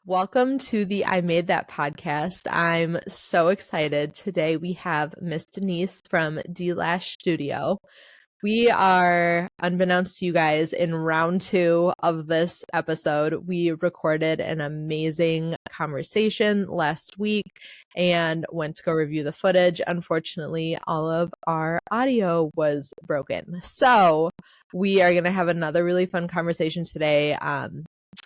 Welcome to the I Made That podcast. I'm so excited. Today we have Miss Denice from Lash Studio. We are, unbeknownst to you guys, in round 2 of this episode. We recorded an amazing conversation last week and went to go review the footage. Unfortunately, all of our audio was broken. So we are going to have another really fun conversation today.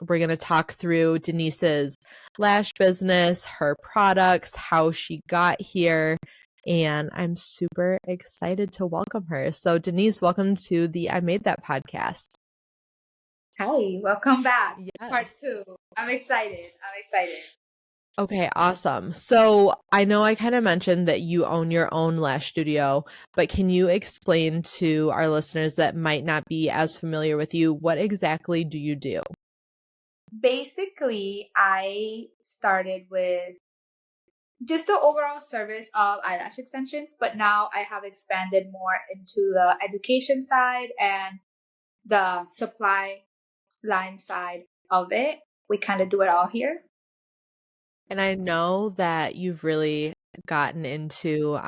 We're going to talk through Denice's lash business, her products, how she got here, and I'm super excited to welcome her. So Denice, welcome to the I Made That podcast. Hi, welcome back. Yes. Part 2. I'm excited. Okay, awesome. So I know I kind of mentioned that you own your own lash studio, but can you explain to our listeners that might not be as familiar with you, what exactly do you do? Basically, I started with just the overall service of eyelash extensions, but now I have expanded more into the education side and the supply line side of it. We kind of do it all here. And I know that you've really gotten into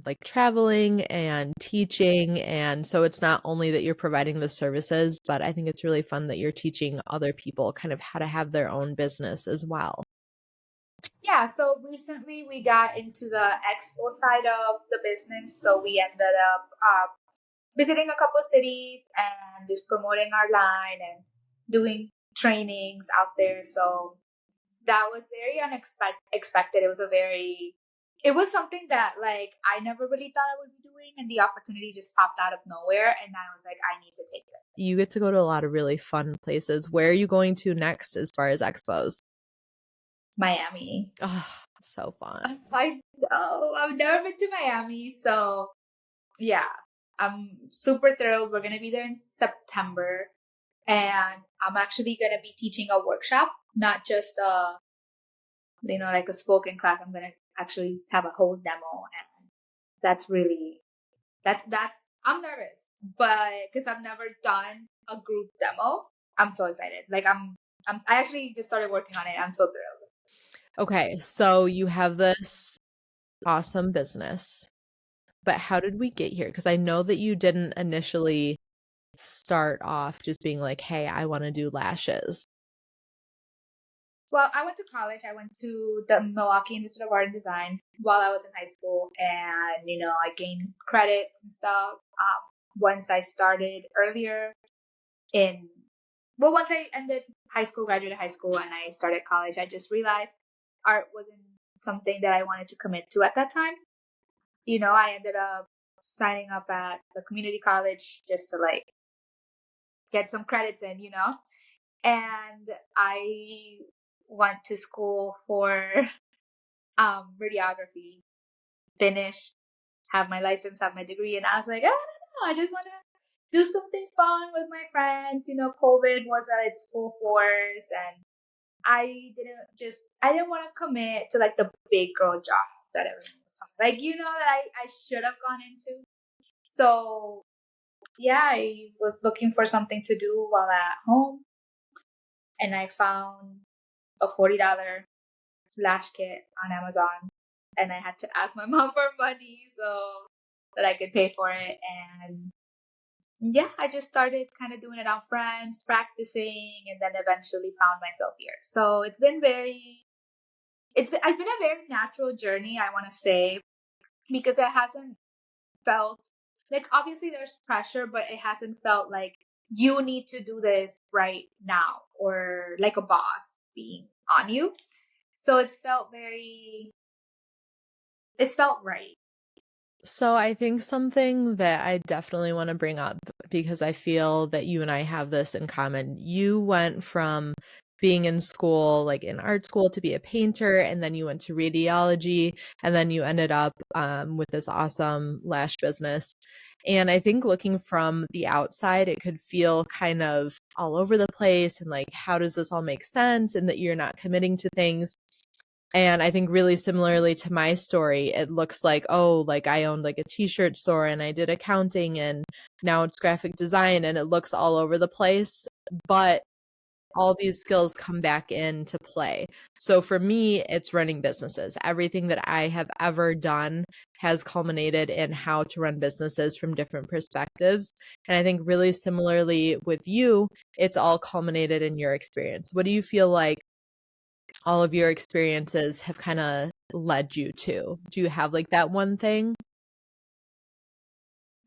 like traveling and teaching, and so it's not only that you're providing the services, but I think it's really fun that you're teaching other people kind of how to have their own business as well. Yeah, so recently we got into the expo side of the business, so we ended up visiting a couple cities and just promoting our line and doing trainings out there. So that was very unexpected. It was something that like I never really thought I would be doing, and the opportunity just popped out of nowhere, and I was like, I need to take it. You get to go to a lot of really fun places. Where are you going to next as far as expos? Miami. Oh, so fun. I know. I've never been to Miami, so yeah, I'm super thrilled. We're gonna be there in September, and I'm actually gonna be teaching a workshop, not just like a spoken class. I'm gonna actually have a whole demo, and that's I'm nervous, but because I've never done a group demo, I'm so excited. Like I actually just started working on it. I'm so thrilled. Okay, so you have this awesome business, but how did we get here? Because I know that you didn't initially start off just being like, hey, I want to do lashes. Well, I went to college. I went to the Milwaukee Institute of Art and Design while I was in high school, and I gained credits and stuff. Once I started earlier once I ended graduated high school, and I started college, I just realized art wasn't something that I wanted to commit to at that time. I ended up signing up at the community college just to like get some credits in, and I went to school for radiography, finished, have my license, have my degree, and I was like, I don't know, I just want to do something fun with my friends. COVID was at its full force, and I didn't want to commit to like the big girl job that everyone was talking, like, that I should have gone into. So yeah, I was looking for something to do while at home, and I found a $40 lash kit on Amazon, and I had to ask my mom for money so that I could pay for it. And yeah, I just started kind of doing it on friends, practicing, and then eventually found myself here. So it's been a very natural journey, I want to say, because it hasn't felt like, obviously there's pressure, but it hasn't felt like you need to do this right now or like a boss being on you. So it's felt right. So I think something that I definitely want to bring up, because I feel that you and I have this in common. You went from being in school, like in art school, to be a painter, and then you went to radiology, and then you ended up with this awesome lash business. And I think looking from the outside, it could feel kind of all over the place and like, how does this all make sense? And that you're not committing to things. And I think really similarly to my story, it looks like, oh, like I owned like a t-shirt store and I did accounting and now it's graphic design and it looks all over the place. But all these skills come back into play. So for me, it's running businesses. Everything that I have ever done has culminated in how to run businesses from different perspectives. And I think really similarly with you, it's all culminated in your experience. What do you feel like all of your experiences have kind of led you to? Do you have like that one thing?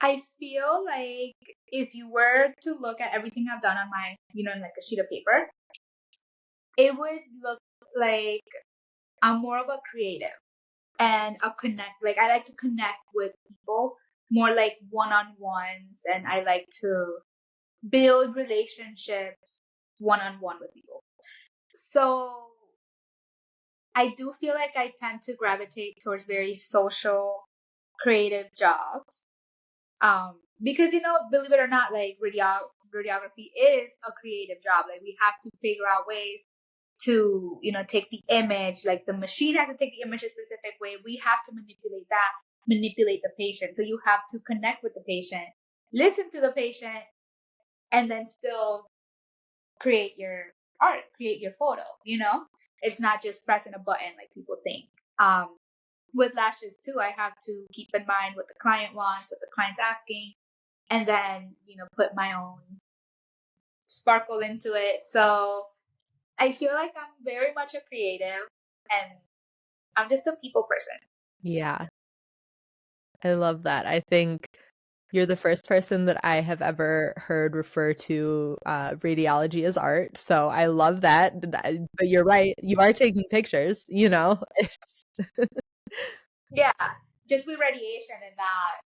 I feel like if you were to look at everything I've done on my, in like a sheet of paper, it would look like I'm more of a creative and a connect. Like I like to connect with people more like one-on-ones, and I like to build relationships one-on-one with people. So I do feel like I tend to gravitate towards very social, creative jobs. Because believe it or not, like radiography is a creative job. Like we have to figure out ways to, take the image. Like the machine has to take the image a specific way. We have to manipulate the patient. So you have to connect with the patient, listen to the patient, and then still create your art, create your photo. It's not just pressing a button like people think. With lashes too, I have to keep in mind what the client wants, what the client's asking, and then, put my own sparkle into it. So I feel like I'm very much a creative, and I'm just a people person. Yeah, I love that. I think you're the first person that I have ever heard refer to radiology as art. So I love that. But you're right. You are taking pictures, It's Yeah, just with radiation and not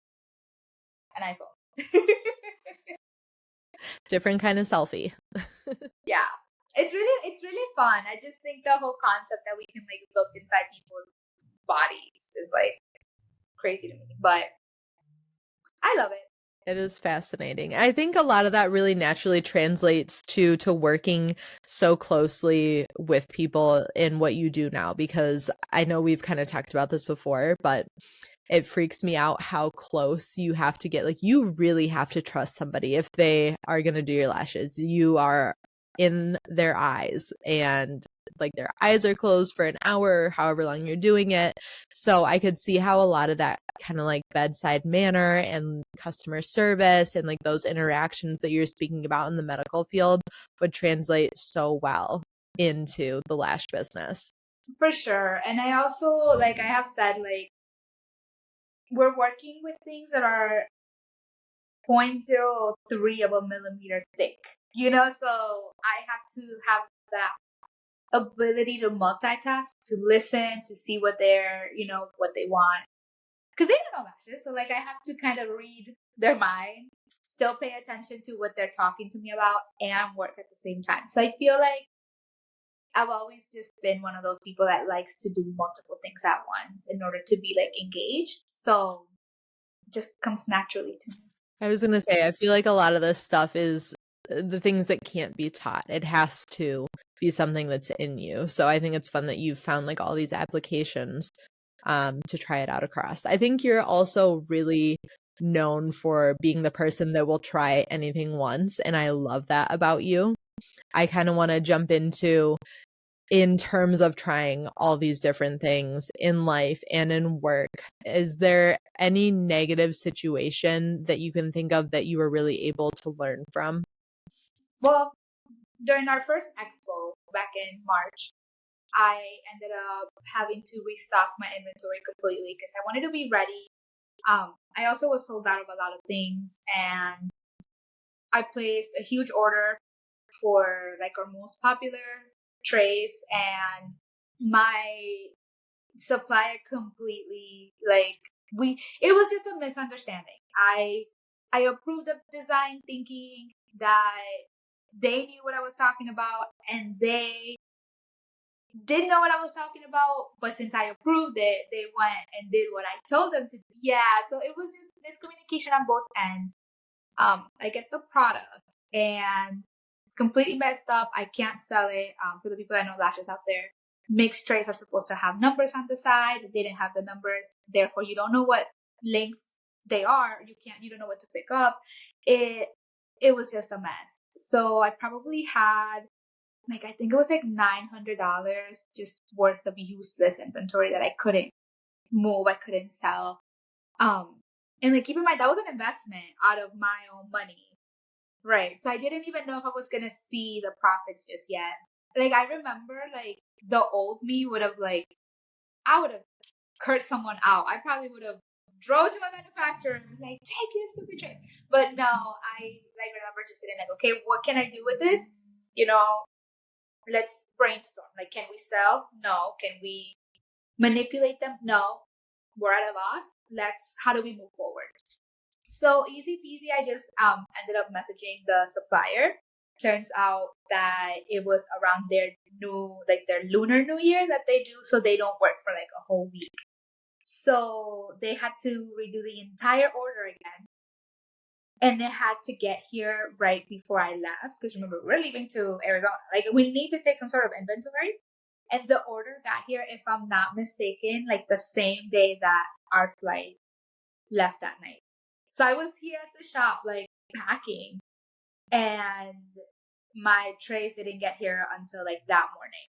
an iPhone. different kind of selfie. Yeah. It's really fun. I just think the whole concept that we can like look inside people's bodies is like crazy to me. But I love it. It is fascinating. I think a lot of that really naturally translates to working so closely with people in what you do now, because I know we've kind of talked about this before, but it freaks me out how close you have to get. Like you really have to trust somebody if they are going to do your lashes. You are in their eyes, and like their eyes are closed for an hour or however long you're doing it. So I could see how a lot of that kind of like bedside manner and customer service and like those interactions that you're speaking about in the medical field would translate so well into the lash business. For sure. And I also, like I have said, like we're working with things that are 0.03 of a millimeter thick, so I have to have that ability to multitask, to listen, to see what what they want. Because they don't know lashes. So like I have to kind of read their mind, still pay attention to what they're talking to me about, and work at the same time. So I feel like I've always just been one of those people that likes to do multiple things at once in order to be like engaged. So it just comes naturally to me. I was going to say, I feel like a lot of this stuff is the things that can't be taught. It has to be something that's in you. So I think it's fun that you've found like all these applications to try it out across. I think you're also really known for being the person that will try anything once. And I love that about you. I kind of want to jump into, in terms of trying all these different things in life and in work, is there any negative situation that you can think of that you were really able to learn from? Well, during our first expo back in March, I ended up having to restock my inventory completely because I wanted to be ready. I also was sold out of a lot of things, and I placed a huge order for like our most popular trays, and my supplier completely it was just a misunderstanding. I approved the design thinking that they knew what I was talking about, and they didn't know what I was talking about, but since I approved it, they went and did what I told them to do. Yeah, so it was just miscommunication on both ends. I get the product and it's completely messed up. I can't sell it. For the people that know lashes out there, mixed trays are supposed to have numbers on the side. They didn't have the numbers, therefore you don't know what lengths they are. You don't know what to pick up. It was just a mess. So I probably had like, I think it was like $900 just worth of useless inventory that I couldn't move, I couldn't sell. And like, keep in mind, that was an investment out of my own money. Right. So I didn't even know if I was going to see the profits just yet. Like, I remember, like, the old me would have, like, I would have cursed someone out. I probably would have drove to my manufacturer and was like, take your stupid trade. But no, I, like, remember just sitting like, okay, what can I do with this? You know, let's brainstorm. Like, can we sell? No. Can we manipulate them? No. We're at a loss. How do we move forward? So easy peasy, I just ended up messaging the supplier. Turns out that it was around their Lunar New Year that they do, so they don't work for like a whole week. So they had to redo the entire order again. And it had to get here right before I left. Because remember, we're leaving to Arizona. Like, we need to take some sort of inventory. And the order got here, if I'm not mistaken, like the same day that our flight left that night. So I was here at the shop, like, packing, and my trays didn't get here until like that morning.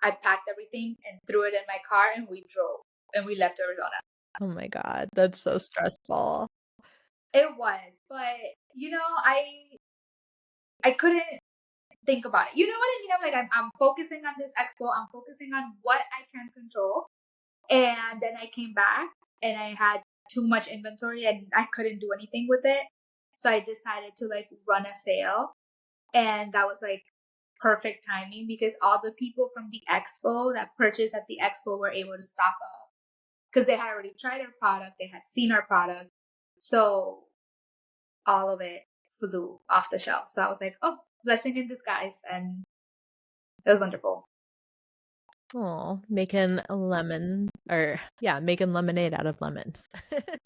I packed everything and threw it in my car, and we drove, and we left Arizona. Oh my God, that's so stressful. It was, but you know, I couldn't think about it. You know what I mean? I'm like, I'm focusing on this expo. I'm focusing on what I can control. And then I came back and I had too much inventory and I couldn't do anything with it. So I decided to like run a sale. And that was like perfect timing because all the people from the expo that purchased at the expo were able to stock up because they had already tried our product. They had seen our product. So all of it flew off the shelf. So I was like, oh, blessing in disguise. And it was wonderful. Oh, making lemonade out of lemons.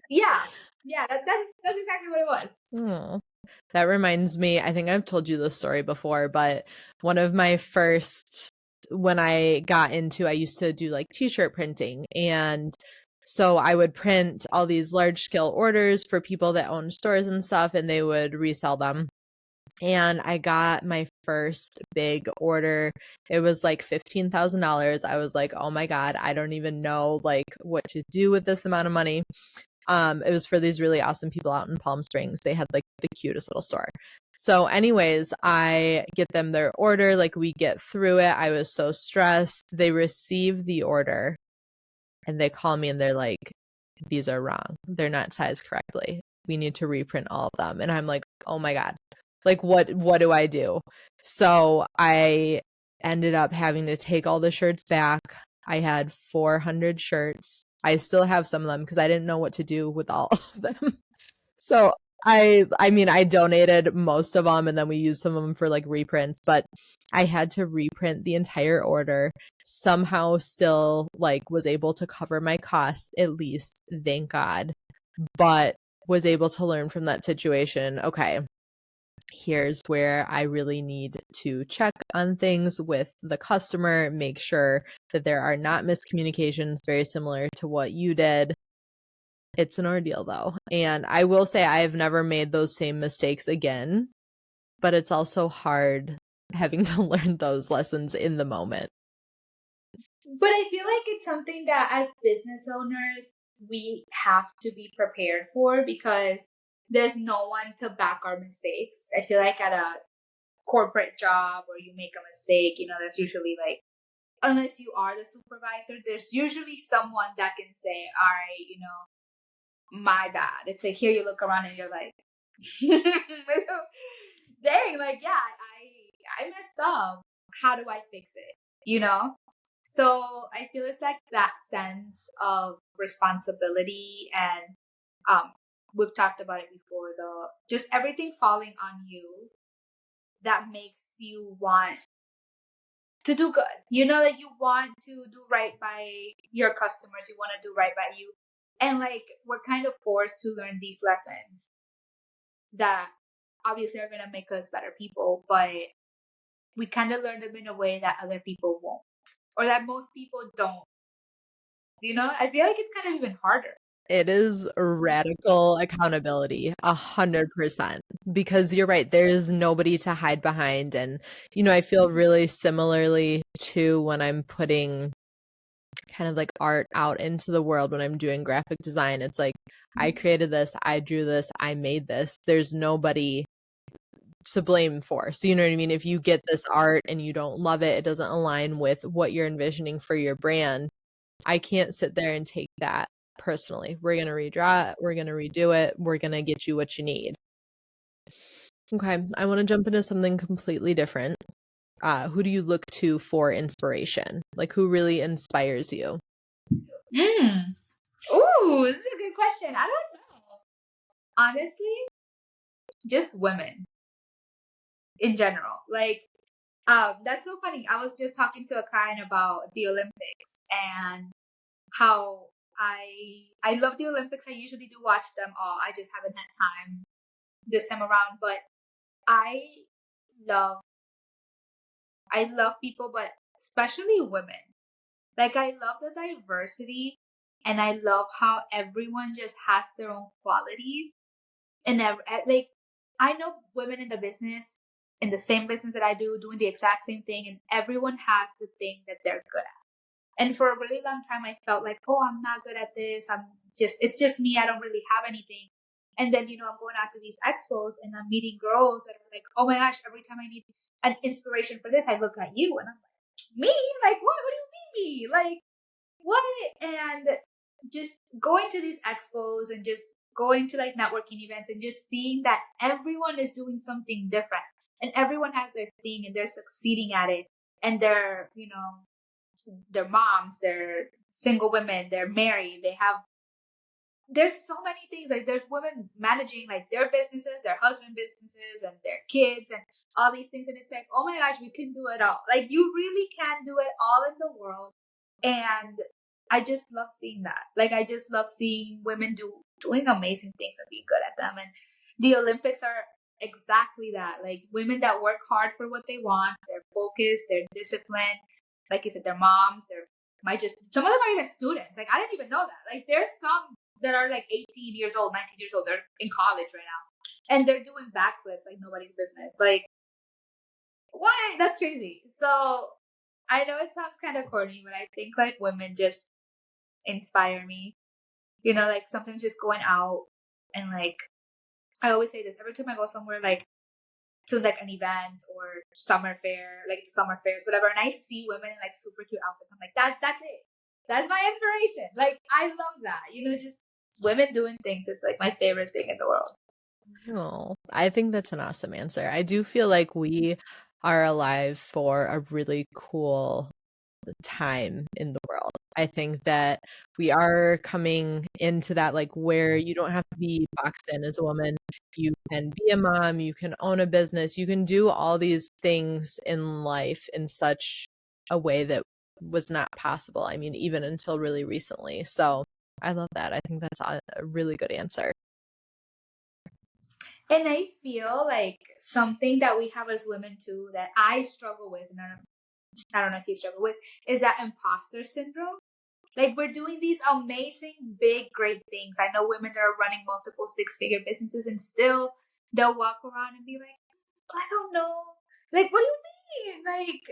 Yeah. That's exactly what it was. Oh, that reminds me, I think I've told you this story before, but one of my first, when I used to do like t-shirt printing. And so I would print all these large scale orders for people that own stores and stuff, and they would resell them. And I got my first big order. It was like $15,000. I was like, oh my God, I don't even know like what to do with this amount of money. It was for these really awesome people out in Palm Springs. They had like the cutest little store. So anyways, I get them their order, like we get through it. I was so stressed. They receive the order and they call me and they're like, these are wrong. They're not sized correctly. We need to reprint all of them. And I'm like, oh my God, like what do I do? So I ended up having to take all the shirts back. I had 400 shirts. I still have some of them because I didn't know what to do with all of them. So I mean, I donated most of them and then we used some of them for like reprints, but I had to reprint the entire order. Somehow still like was able to cover my costs at least, thank God, but was able to learn from that situation. Okay, here's where I really need to check on things with the customer, make sure that there are not miscommunications, very similar to what you did. It's an ordeal though. And I will say I've never made those same mistakes again, but it's also hard having to learn those lessons in the moment. But I feel like it's something that as business owners, we have to be prepared for because there's no one to back our mistakes. I feel like at a corporate job where you make a mistake, you know, that's usually like, unless you are the supervisor, there's usually someone that can say, all right, you know, my bad. It's like, here you look around and you're like, dang, like, yeah, I messed up. How do I fix it? You know? So I feel it's like that sense of responsibility and we've talked about it before, the just everything falling on you that makes you want to do good. You know, that you want to do right by your customers, you want to do right by you. And like we're kind of forced to learn these lessons that obviously are gonna make us better people, but we kind of learn them in a way that other people won't. Or that most people don't. You know, I feel like it's kind of even harder. It is radical accountability, 100%. Because you're right, there's nobody to hide behind. And, I feel really similarly to when I'm putting kind of like art out into the world when I'm doing graphic design. It's like, I created this, I drew this, I made this. There's nobody to blame for. So, you know what I mean? If you get this art and you don't love it, it doesn't align with what you're envisioning for your brand, I can't sit there and take that personally. We're going to redraw it. We're going to redo it. We're going to get you what you need. Okay. I want to jump into something completely different. Who do you look to for inspiration? Like, who really inspires you? Ooh, this is a good question. I don't know. Honestly, just women in general. Like, that's so funny. I was just talking to a client about the Olympics and how I love the Olympics. I usually do watch them all. I just haven't had time this time around. But I love people, but especially women. Like, I love the diversity, and I love how everyone just has their own qualities. And like, I know women in the business, in the same business that I do, doing the exact same thing, and everyone has the thing that they're good at. And for a really long time, I felt like, oh, I'm not good at this. It's just me. I don't really have anything. And then, I'm going out to these expos and I'm meeting girls that are like, oh my gosh, every time I need an inspiration for this, I look at you. And I'm like, me? Like, what? What do you mean me? Like, what? And just going to these expos and just going to like networking events and just seeing that everyone is doing something different and everyone has their thing and they're succeeding at it. And they're moms, they're single women, they're married, there's so many things. Like, there's women managing like their businesses, their husband businesses, and their kids, and all these things. And it's like, oh my gosh, we can do it all. Like, you really can do it all in the world. And I just love seeing that. Like, I just love seeing women doing amazing things and being good at them. And the Olympics are exactly that. Like, women that work hard for what they want, they're focused, they're disciplined. Like you said, they're moms, some of them are even students. Like, I didn't even know that. Like, there's some that are like 18 years old, 19 years old. They're in college right now. And they're doing backflips like nobody's business. Like, what? That's crazy. So I know it sounds kind of corny, but I think like women just inspire me. Like sometimes just going out and like, I always say this every time I go somewhere, like to like an event or summer fairs, whatever, and I see women in like super cute outfits. I'm like, that's it. That's my inspiration. Like, I love that. Just women doing things. It's like my favorite thing in the world. Oh, I think that's an awesome answer. I do feel like we are alive for a really cool time in the world. I think that we are coming into that, like, where you don't have to be boxed in as a woman. You can be a mom, you can own a business, you can do all these things in life in such a way that was not possible. I mean, even until really recently. So I love that. I think that's a really good answer. And I feel like something that we have as women too, that I struggle with, and I don't know if you struggle with, is that imposter syndrome. Like, we're doing these amazing, big, great things. I know women that are running multiple six-figure businesses, and still they'll walk around and be like, I don't know. Like, what do you mean? Like,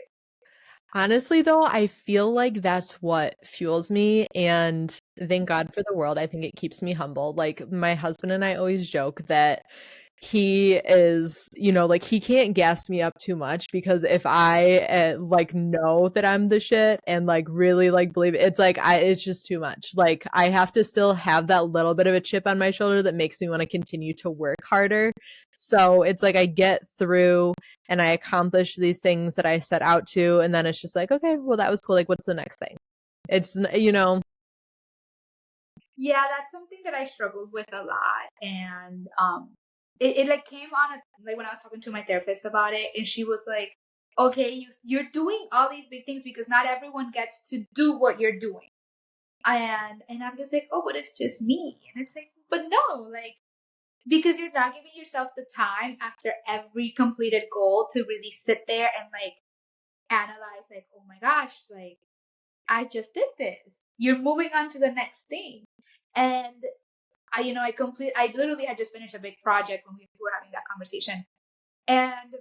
honestly, though, I feel like that's what fuels me. And thank God for the world. I think it keeps me humble. Like, my husband and I always joke that he is, like, he can't gas me up too much, because if I like know that I'm the shit and like really like believe it, it's like it's just too much. Like, I have to still have that little bit of a chip on my shoulder that makes me want to continue to work harder. So it's like I get through and I accomplish these things that I set out to, and then it's just like, okay, well, that was cool. Like, what's the next thing? It's yeah, that's something that I struggled with a lot. And it like came on like when I was talking to my therapist about it, and she was like, okay, you're doing all these big things because not everyone gets to do what you're doing. And I'm just like, oh, but it's just me. And it's like, but no, like, because you're not giving yourself the time after every completed goal to really sit there and like analyze, like, oh my gosh, like, I just did this. You're moving on to the next thing. And I literally had just finished a big project when we were having that conversation. And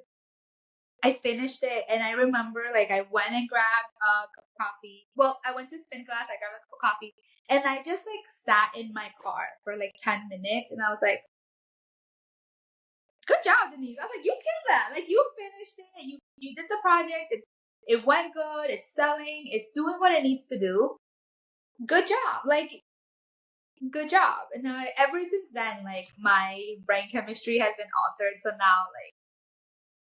I finished it, and I remember like I went and grabbed a cup of coffee. Well, I went to spin class, I grabbed a cup of coffee, and I just like sat in my car for like 10 minutes, and I was like, good job, Denice. I was like, you killed that. Like, you finished it. You did the project. It went good. It's selling. It's doing what it needs to do. Good job. Like, good job. And ever since then, like, my brain chemistry has been altered. So now, like,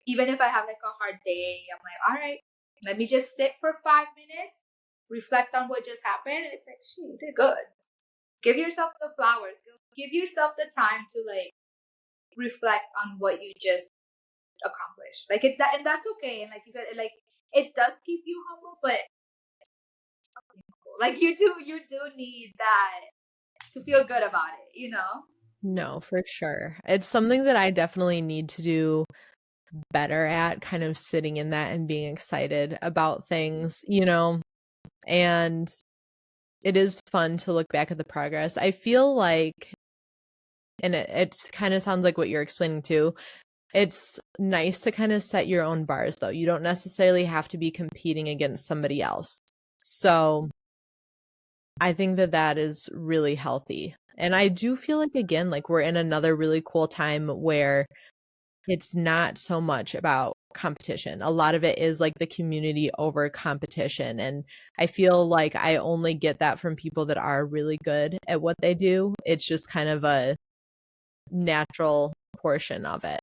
even if I have like a hard day, I'm like, all right, let me just sit for 5 minutes, reflect on what just happened. And it's like, shit, you did good. Give yourself the flowers. Give yourself the time to like reflect on what you just accomplished. Like and that's okay. And like you said, it does keep you humble, but like you do need that to feel good about it, you know? No, for sure. It's something that I definitely need to do better at, kind of sitting in that and being excited about things, and it is fun to look back at the progress. I feel like, and it kind of sounds like what you're explaining too, it's nice to kind of set your own bars though. You don't necessarily have to be competing against somebody else. So I think that that is really healthy. And I do feel like, again, like we're in another really cool time where it's not so much about competition. A lot of it is like the community over competition. And I feel like I only get that from people that are really good at what they do. It's just kind of a natural portion of it.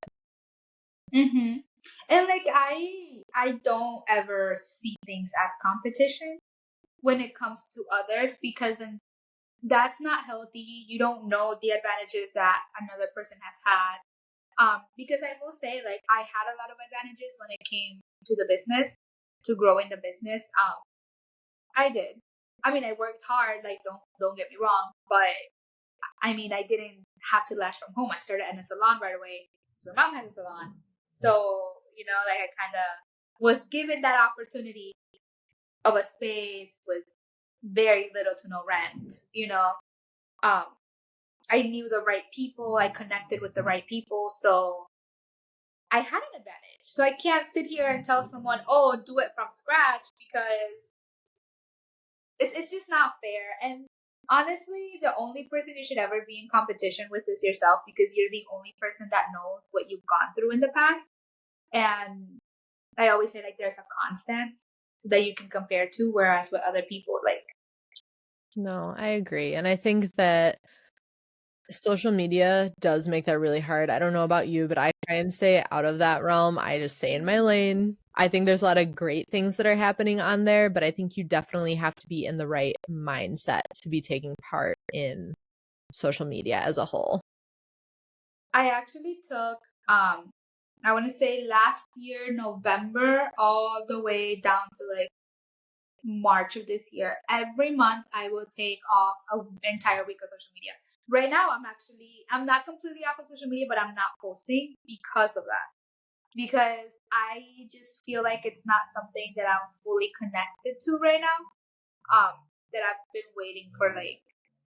Mm-hmm. And like I don't ever see things as competition when it comes to others, because then that's not healthy. You don't know the advantages that another person has had. Because I will say, like, I had a lot of advantages when it came to the business, to growing the business. I did. I mean, I worked hard. Like, don't get me wrong, but I mean, I didn't have to lash from home. I started in a salon right away. So my mom has a salon, so like I kind of was given that opportunity of a space with very little to no rent. Um, I knew the right people. I connected with the right people, so I had an advantage. So I can't sit here and tell someone, "Oh, do it from scratch," because it's just not fair. And honestly, the only person you should ever be in competition with is yourself, because you're the only person that knows what you've gone through in the past. And I always say, like, there's a constant that you can compare to, whereas with other people, like, no, I agree. And I think that social media does make that really hard. I don't know about you, but I try and stay out of that realm. I just stay in my lane. I think there's a lot of great things that are happening on there, but I think you definitely have to be in the right mindset to be taking part in social media as a whole. I actually took I want to say last year November all the way down to like March of this year. Every month I will take off an entire week of social media. Right now I'm not completely off of social media, but I'm not posting because of that. Because I just feel like it's not something that I'm fully connected to right now. That I've been waiting for, like,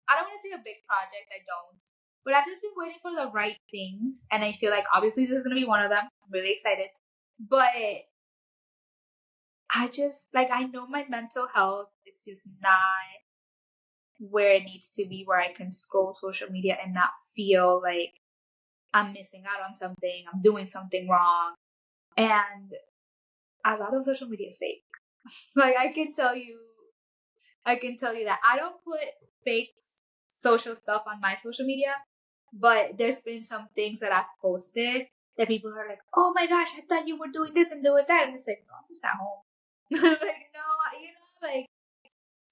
I don't want to say a big project, I don't. But I've just been waiting for the right things, and I feel like obviously this is gonna be one of them. I'm really excited. But I know my mental health is just not where it needs to be, where I can scroll social media and not feel like I'm missing out on something, I'm doing something wrong. And a lot of social media is fake. Like I can tell you that I don't put fake social stuff on my social media, but there's been some things that I've posted that people are like, "Oh my gosh, I thought you were doing this and doing that," and it's like, "No, I'm just at home." Like, no, like,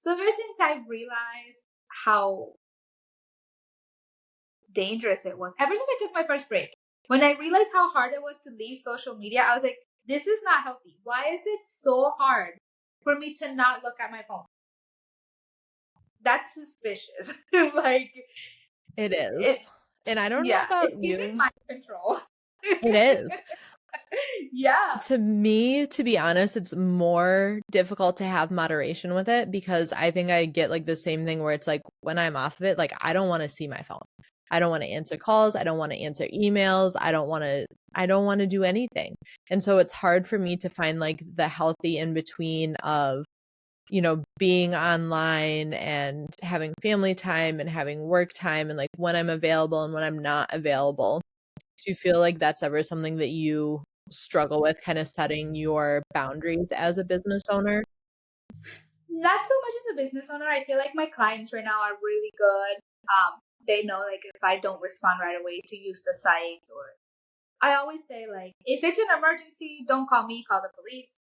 so ever since I've realized how dangerous it was, ever since I took my first break, when I realized how hard it was to leave social media, I was like, this is not healthy. Why is it so hard for me to not look at my phone? That's suspicious. Like, It is. And I don't know about it's giving you. mind control. It is. Yeah. To me, to be honest, it's more difficult to have moderation with it because I think I get like the same thing where it's like when I'm off of it, like I don't want to see my phone. I don't want to answer calls. I don't want to answer emails. I don't want to do anything. And so it's hard for me to find like the healthy in between of, being online and having family time and having work time and like when I'm available and when I'm not available. Do you feel like that's ever something that you struggle with, kind of setting your boundaries as a business owner? Not so much as a business owner. I feel like my clients right now are really good. They know like if I don't respond right away to use the site, or I always say like if it's an emergency, don't call me, call the police.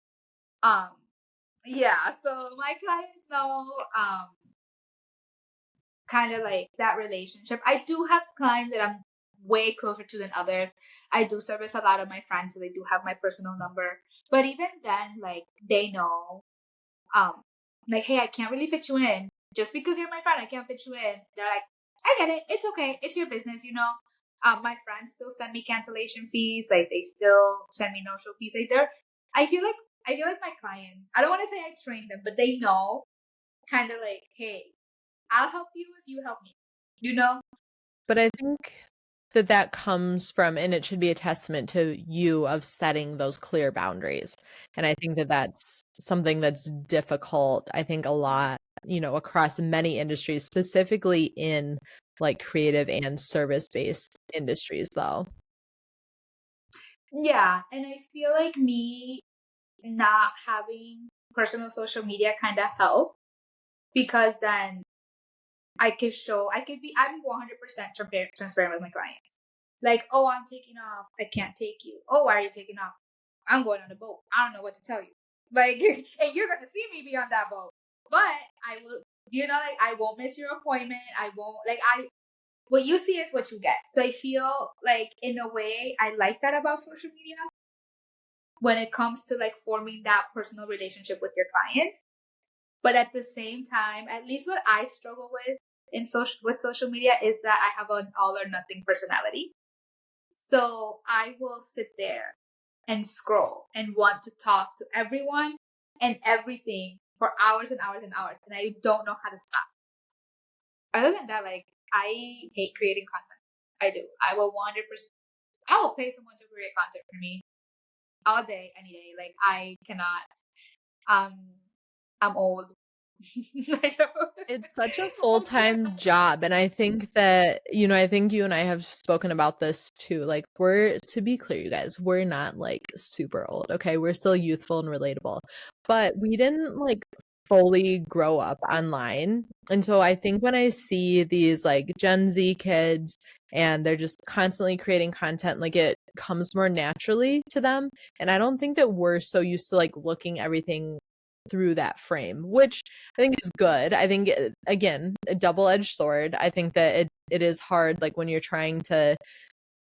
Um, yeah. So my clients know kind of like that relationship. I do have clients that I'm way closer to than others. I do service a lot of my friends, so they do have my personal number. But even then, like they know, um, like, hey, I can't really fit you in. Just because you're my friend, I can't fit you in. They're like, I get it. It's okay. It's your business, you know. My friends still send me cancellation fees. Like they still send me no-show fees. Like they're, I feel like my clients. I don't want to say I train them, but they know, kind of like, hey, I'll help you if you help me. You know? But I think that comes from, and it should be a testament to you of setting those clear boundaries. And I think that that's something that's difficult, I think a lot, across many industries, specifically in like creative and service-based industries, though. Yeah, and I feel like me not having personal social media kind of help because then I'm 100% transparent with my clients. Like, oh, I'm taking off. I can't take you. Oh, why are you taking off? I'm going on a boat. I don't know what to tell you. Like, and you're going to see me be on that boat. But I will, like, I won't miss your appointment. I won't, like, what you see is what you get. So I feel like, in a way, I like that about social media when it comes to like forming that personal relationship with your clients. But at the same time, at least what I struggle with social media is that I have an all or nothing personality. So I will sit there and scroll and want to talk to everyone and everything for hours and hours and hours, and I don't know how to stop. Other than that, like I hate creating content. I do. I will 100%. I will pay someone to create content for me all day, any day. Like I cannot. Um, I'm old. I don't- It's such a I'm full-time old. job. And I think that, I think you and I have spoken about this too. Like, to be clear, you guys, we're not like super old, okay? We're still youthful and relatable, but we didn't like fully grow up online. And so I think when I see these like Gen Z kids and they're just constantly creating content, like it comes more naturally to them. And I don't think that we're so used to like looking everything through that frame, which I think is good. I think, again, a double-edged sword. I think that it is hard, like when you're trying to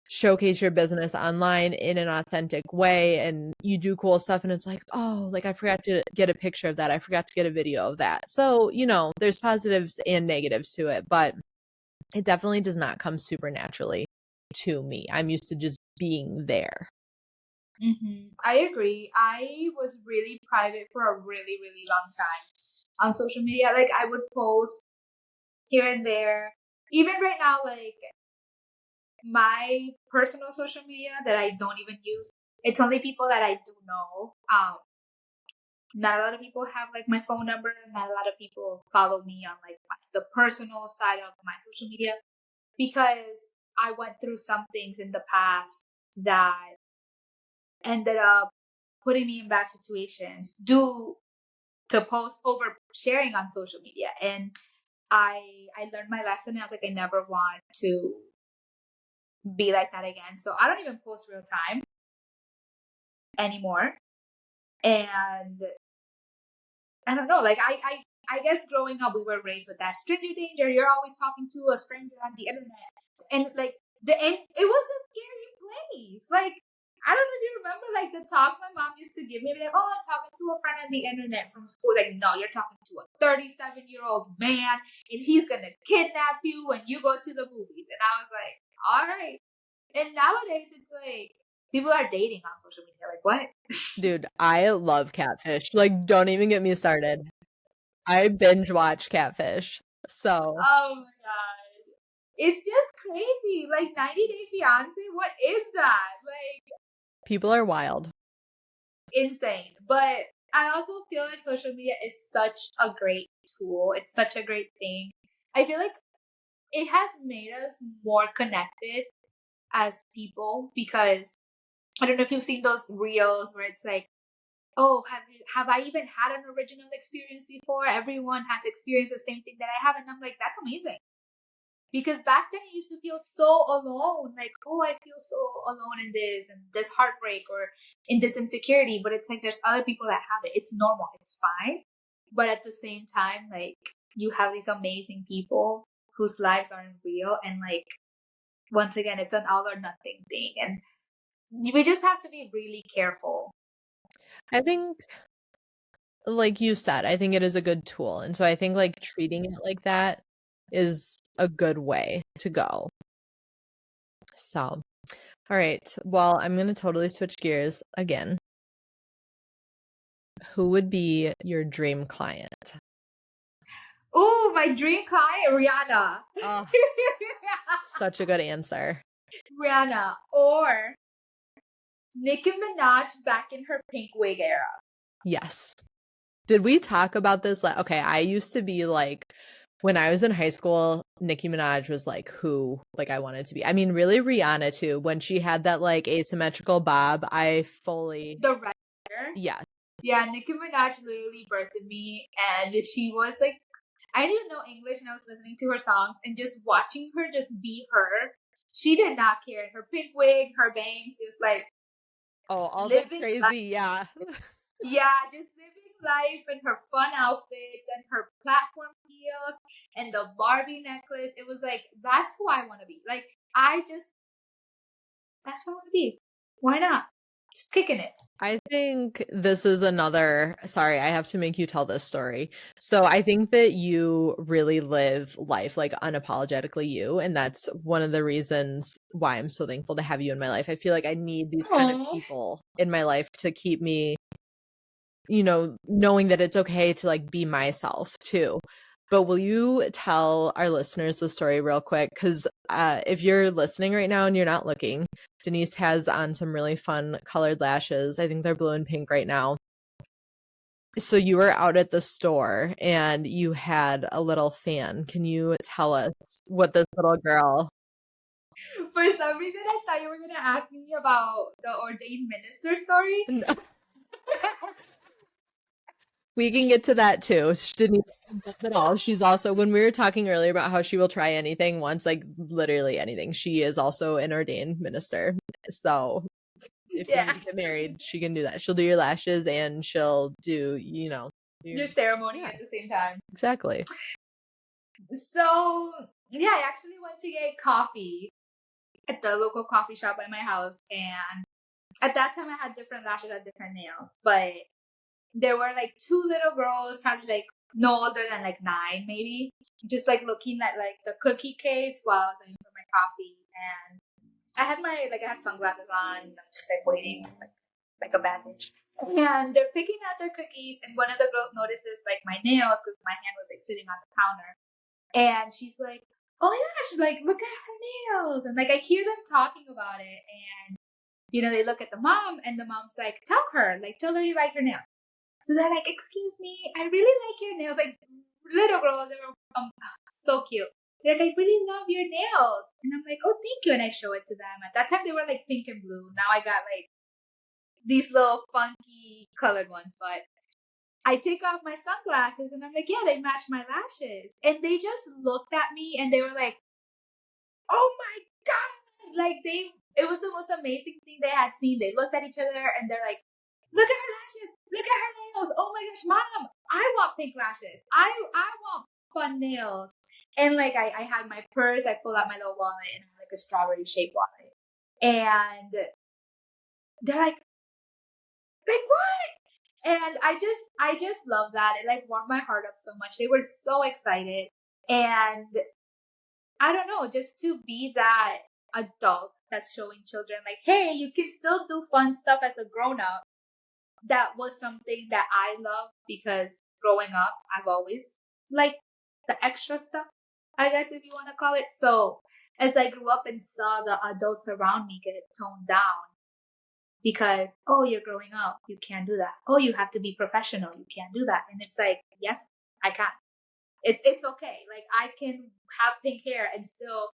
showcase your business online in an authentic way and you do cool stuff and it's like, oh, like I forgot to get a picture of that. I forgot to get a video of that. So, there's positives and negatives to it, but it definitely does not come super naturally to me. I'm used to just being there. I agree. I was really private for a really, really long time on social media. Like I would post here and there. Even right now, like my personal social media that I don't even use, it's only people that I do know. Not a lot of people have like my phone number. Not a lot of people follow me on like the personal side of my social media because I went through some things in the past that ended up putting me in bad situations due to post over sharing on social media. And I learned my lesson. I was like, I never want to be like that again. So I don't even post real time anymore. And I don't know, like I guess growing up we were raised with that stranger danger. You're always talking to a stranger on the internet. And like it was a scary place. Like I don't know if you remember like the talks my mom used to give me, like, oh, I'm talking to a friend on the internet from school. Like, no, you're talking to a 37-year-old man and he's gonna kidnap you when you go to the movies. And I was like, all right. And nowadays it's like people are dating on social media. Like, what? Dude, I love Catfish. Like, don't even get me started. I binge watch Catfish. So, Oh my god. It's just crazy. Like 90 Day Fiance, what is that? Like people are wild. insane. But I also feel like social media is such a great tool. It's such a great thing. I feel like it has made us more connected as people because I don't know if you've seen those reels where it's like, oh, have I even had an original experience before? Everyone has experienced the same thing that I have, and I'm like, that's amazing. Because back then I used to feel so alone, like, oh, I feel so alone in this and this heartbreak or in this insecurity. But it's like there's other people that have it. It's normal. It's fine. But at the same time, like you have these amazing people whose lives aren't real, and like once again, it's an all or nothing thing, and we just have to be really careful. I think, like you said, I think it is a good tool. And so I think like treating it like that is a good way to go. So, all right. Well, I'm going to totally switch gears again. Who would be your dream client? Ooh, my dream client, Rihanna. Oh, such a good answer. Rihanna or Nicki Minaj back in her pink wig era. Yes. Did we talk about this? Okay, I used to be like, when I was in high school, Nicki Minaj was like who like I wanted to be. I mean, really Rihanna too. When she had that like asymmetrical bob, I fully The red hair. yeah. Yeah, Nicki Minaj literally birthed me, and she was like, I didn't even know English, and I was listening to her songs and just watching her just be her. She did not care. Her pink wig, her bangs, just like All the living crazy, life. yeah. Yeah, just living life and her fun outfits and her platform heels and the Barbie necklace. It was like, that's who I want to be. Like, that's who I want to be. Why not? Just kicking it. I think this is another, sorry, I have to make you tell this story. So I think that you really live life like unapologetically you, and that's one of the reasons why I'm so thankful to have you in my life. I feel like I need these kind of people in my life to keep me, knowing that it's okay to like be myself too. But will you tell our listeners the story real quick? Because if you're listening right now and you're not looking, Denice has on some really fun colored lashes. I think they're blue and pink right now. So you were out at the store and you had a little fan. Can you tell us what this little girl? For some reason, I thought you were going to ask me about the ordained minister story. No. We can get to that too. She didn't at all. She's also, when we were talking earlier about how she will try anything once, like literally anything, she is also an ordained minister. So if you need to get married, she can do that. She'll do your lashes and she'll do, your ceremony at the same time. Exactly. So, yeah, I actually went to get coffee at the local coffee shop by my house. And at that time, I had different lashes, I had different nails. But there were like two little girls, probably like no older than like 9, maybe, just like looking at like the cookie case while I was waiting for my coffee. And I had sunglasses on, and I'm just like waiting, like a bad bitch. And they're picking out their cookies, and one of the girls notices like my nails because my hand was like sitting on the counter. And she's like, oh my gosh, like look at her nails. And like I hear them talking about it, and they look at the mom, and the mom's like, tell her you like her nails. So they're like, excuse me, I really like your nails. Like little girls, they were so cute. They're like, I really love your nails. And I'm like, oh, thank you. And I show it to them. At that time, they were like pink and blue. Now I got like these little funky colored ones. But I take off my sunglasses and I'm like, yeah, they match my lashes. And they just looked at me and they were like, oh my God. Like it was the most amazing thing they had seen. They looked at each other and they're like, look at her lashes. Look at her nails. Oh my gosh, mom, I want pink lashes. I want fun nails. And like I had my purse, I pulled out my little wallet and I had like a strawberry shaped wallet. And they're like what? And I just love that. It like warmed my heart up so much. They were so excited. And I don't know, just to be that adult that's showing children like, hey, you can still do fun stuff as a grown up. That was something that I love because growing up, I've always liked the extra stuff, I guess if you want to call it. So as I grew up and saw the adults around me get toned down because, oh, you're growing up, you can't do that. Oh, you have to be professional, you can't do that. And it's like, yes, I can. It's okay. Like I can have pink hair and still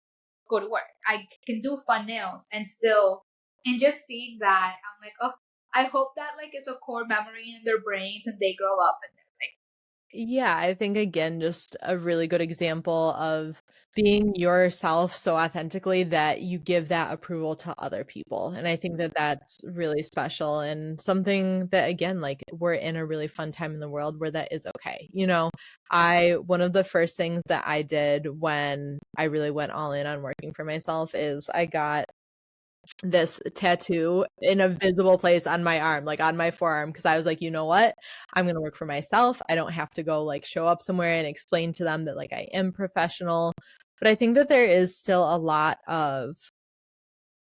go to work. I can do fun nails and still, and just seeing that, I'm like, oh, I hope that like is a core memory in their brains and they grow up and they're like, Yeah, I think again, just a really good example of being yourself so authentically that you give that approval to other people. And I think that that's really special and something that, again, like we're in a really fun time in the world where that is okay. One of the first things that I did when I really went all in on working for myself is I got this tattoo in a visible place on my arm, like on my forearm, because I was like, you know what? I'm going to work for myself. I don't have to go like show up somewhere and explain to them that like I am professional. But I think that there is still a lot of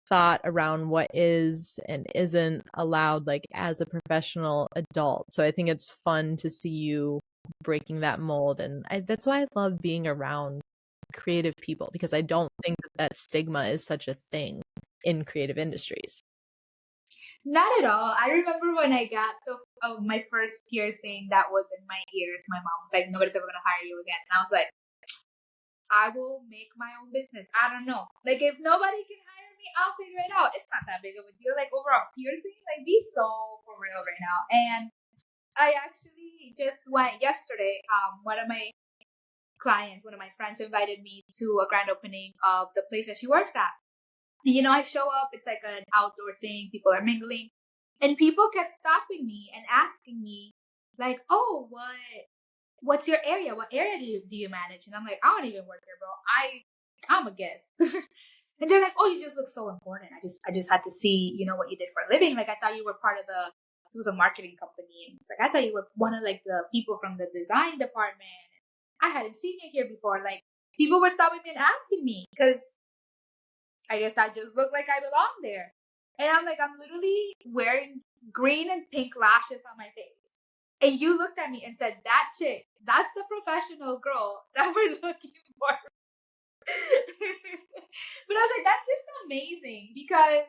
thought around what is and isn't allowed like as a professional adult. So I think it's fun to see you breaking that mold. And that's why I love being around creative people, because I don't think that stigma is such a thing in creative industries. not at all. I remember when I got my first piercing that was in my ears, my mom was like, nobody's ever going to hire you again. And I was like, I will make my own business. I don't know. Like, if nobody can hire me, I'll figure it out. It's not that big of a deal. Like, over a piercing, like, be so for real right now. And I actually just went yesterday. One of my clients, one of my friends invited me to a grand opening of the place that she works at. And, I show up. It's like an outdoor thing. People are mingling. And people kept stopping me and asking me, like, oh, what's your area? What area do you manage? And I'm like, I don't even work here, bro. I'm a guest. And they're like, oh, you just look so important. I just had to see, what you did for a living. Like I thought you were part of this was a marketing company. And it's like, I thought you were one of like the people from the design department. I hadn't seen you here before. Like people were stopping me and asking me because I guess I just look like I belong there. And I'm like, I'm literally wearing green and pink lashes on my face. And you looked at me and said, that chick, that's the professional girl that we're looking for. But I was like, that's just amazing because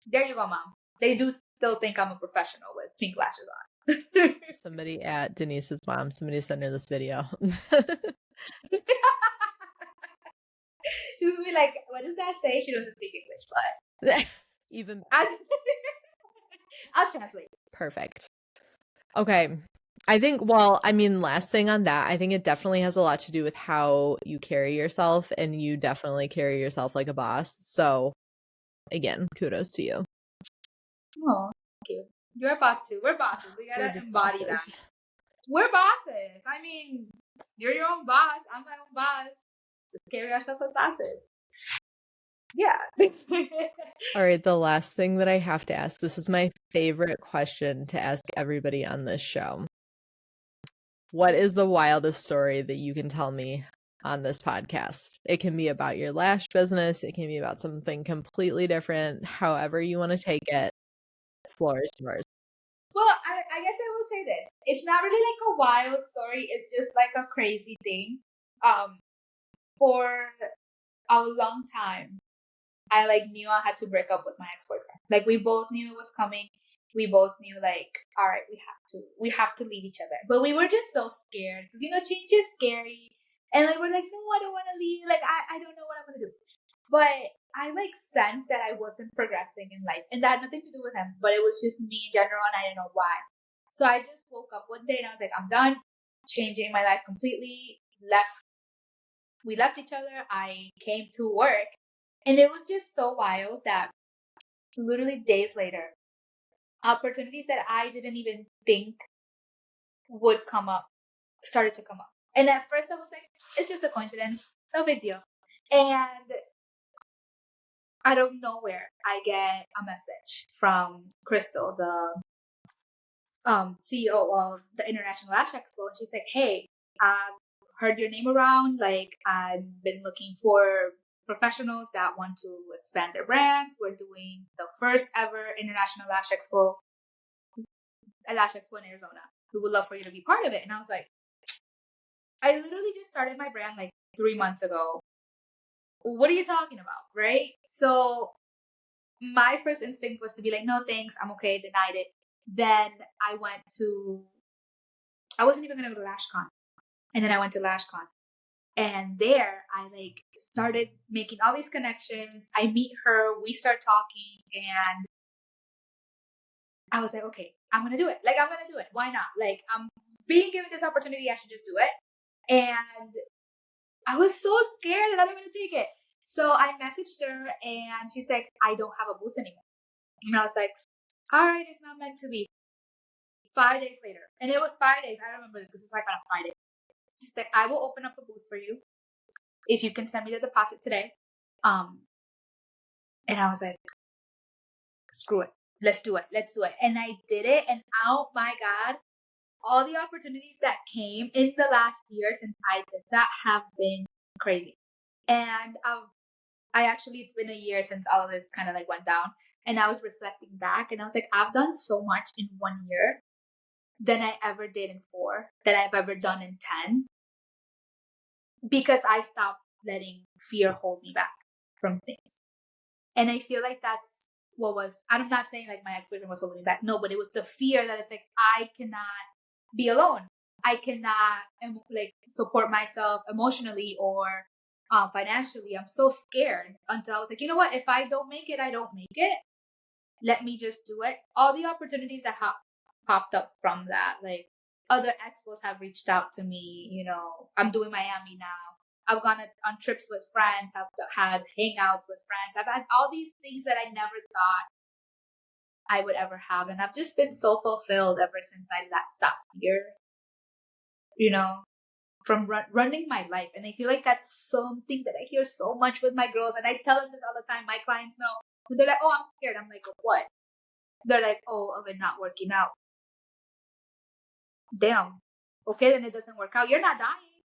there you go, mom. They do still think I'm a professional with pink lashes on. Somebody at Denice's mom, somebody sent her this video. She's gonna be like, what does that say? She doesn't speak English, but even I'll translate. Perfect. Okay. I think, last thing on that, I think it definitely has a lot to do with how you carry yourself, and you definitely carry yourself like a boss. So again, kudos to you. Oh, thank you. You're a boss too. We're bosses. We gotta embody that. We're bosses. I mean, you're your own boss. I'm my own boss. Let's carry ourselves as bosses. Yeah. All right, the last thing that I have to ask, this is my favorite question to ask everybody on this show. What is the wildest story that you can tell me on this podcast? It can be about your lash business. It can be about something completely different. However you want to take it. Floor is yours. Well, I guess I will say this. It's not really like a wild story. It's just like a crazy thing. For a long time, I knew I had to break up with my ex-boyfriend. Like we both knew it was coming. We both knew all right, we have to leave each other. But we were just so scared because change is scary. And we're like, no, I don't want to leave. I don't know what I'm gonna do. But I sensed that I wasn't progressing in life, and that had nothing to do with him. But it was just me in general, and I didn't know why. So I just woke up one day and I was like, I'm done, changing my life completely. We left each other. I came to work. And it was just so wild that literally days later, opportunities that I didn't even think would come up started to come up. And at first I was like, it's just a coincidence. No big deal. And out of nowhere, I get a message from Crystal, the CEO of the International Lash Expo. And she's like, hey, I've heard your name around. I've been looking for professionals that want to expand their brands. We're doing the first ever International Lash Expo, a Lash Expo in Arizona. We would love for you to be part of it. And I was like, I literally just started my brand like 3 months ago. What are you talking about, right? So my first instinct was to be like, no thanks, I'm okay, denied it. Then I wasn't even gonna go to LashCon. And then I went to LashCon. And there I like started making all these connections. I meet her, we start talking, and I was like, okay, I'm gonna do it. Like, I'm gonna do it. Why not? Like, I'm being given this opportunity, I should just do it. And I was so scared and I didn't want to take it. So I messaged her and she's like, I don't have a booth anymore. And I was like, all right, it's not meant to be. 5 days later. And it was 5 days. I remember this because it's like on a Friday. She's like, I will open up a booth for you if you can send me the deposit today. And I was like, screw it. Let's do it. Let's do it. And I did it. And oh my God, all the opportunities that came in the last year since I did that have been crazy. And it's been a year since all of this kind of like went down. And I was reflecting back and I was like, I've done so much in 1 year than I ever did in 4, that I've ever done in 10. Because I stopped letting fear hold me back from things. And I feel like that's what was, I'm not saying like my ex-boyfriend was holding me back. No, but it was the fear that it's like, I cannot be alone. I cannot like support myself emotionally or financially. I'm so scared until I was like, you know what? If I don't make it, I don't make it. Let me just do it. All the opportunities that have popped up from that, like other expos have reached out to me. You know, I'm doing Miami now. I've gone on trips with friends. I've had hangouts with friends. I've had all these things that I never thought I would ever have. And I've just been so fulfilled ever since I stopped here, you know, from running my life. And I feel like that's something that I hear so much with my girls. And I tell them this all the time. My clients know. They're like, oh, I'm scared. I'm like, of what? They're like, oh, of it not working out. Damn. Okay, then it doesn't work out. You're not dying.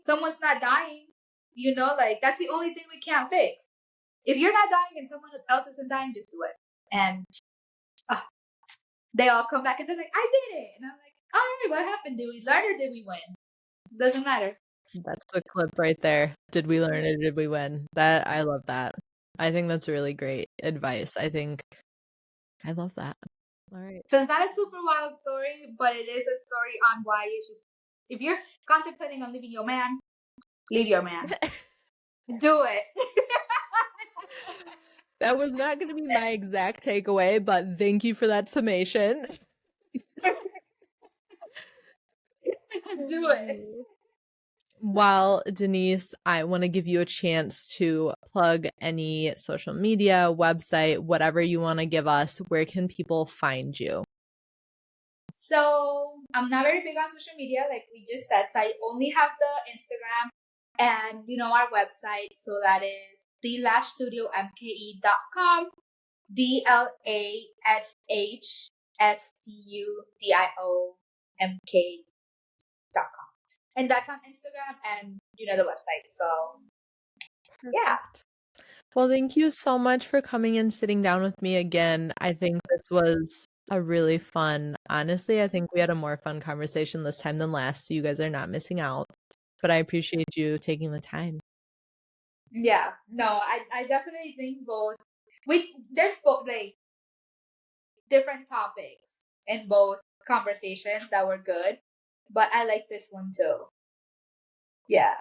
Someone's not dying. You know, like, that's the only thing we can't fix. If you're not dying and someone else isn't dying, just do it. And they all come back and they're like, I did it. And I'm like, all right, what happened? Did we learn or did we win? It doesn't matter. That's the clip right there. Did we learn or did we win? That, I love that. I think that's really great advice. I love that. All right. So it's not a super wild story, but it is a story on why you should, if you're contemplating on leaving your man, leave your man. Do it. That was not going to be my exact takeaway, but thank you for that summation. Do it. Well, Denice, I want to give you a chance to plug any social media, website, whatever you want to give us. Where can people find you? So I'm not very big on social media, like we just said. So I only have the Instagram and, you know, our website. So that is thelashstudiomke.com, DLASHSTUDIOMK.com. And that's on Instagram and, you know, the website. So, yeah. Well, thank you so much for coming and sitting down with me again. I think this was a really fun, honestly, I think we had a more fun conversation this time than last, so you guys are not missing out. But I appreciate you taking the time. Yeah, no, I definitely think both. There's both like different topics in both conversations that were good, but I like this one too. Yeah.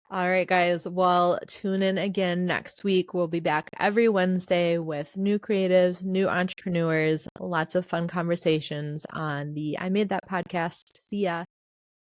All right, guys. Well, tune in again next week. We'll be back every Wednesday with new creatives, new entrepreneurs, lots of fun conversations on the I Made That podcast. See ya.